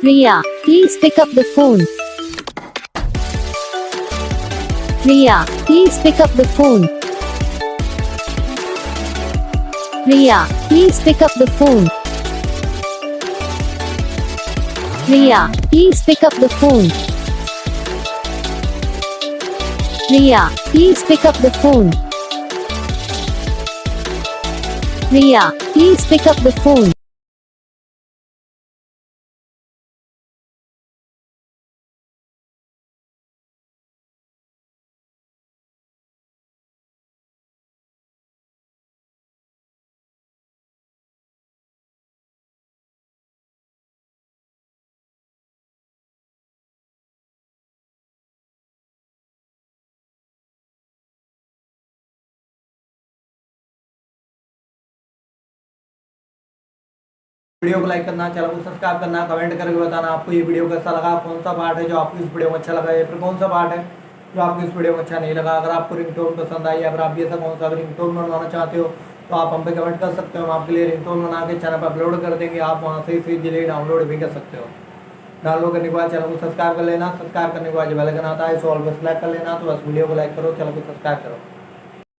Riya, please pick up the phone. Riya, please pick up the phone. Riya, please pick up the phone. Riya, please pick up the phone. Riya, please pick up the phone. Riya, please pick up the phone. Video को like करना, channel को subscribe करना, comment करके बताना आपको ये video कैसा लगा, कौन सा पार्ट है जो आपको इस वीडियो में अच्छा लगा या फिर कौन सा पार्ट है जो आपको इस वीडियो में अच्छा नहीं लगा। अगर आपको रिंगटोन पसंद आई या फिर आप भी ऐसा कौन सा रिंगटोन बनवाना चाहते हो तो आप हम पे कमेंट कर सकते हो। हम आपके लिए रिंगटोन बना के चैनल पर अपलोड कर देंगे, आप वहाँ से इसे इजीली डाउनलोड भी कर सकते हो। डाउनलोड करने के बाद चैनल को सब्सक्राइब कर लेना, सब्सक्राइब करने के बाद जो बेल आइकन आता है इसे ऑल पर सेलेक्ट कर लेना। तो बस वीडियो को लाइक करो, चैनल को सब्सक्राइब करो।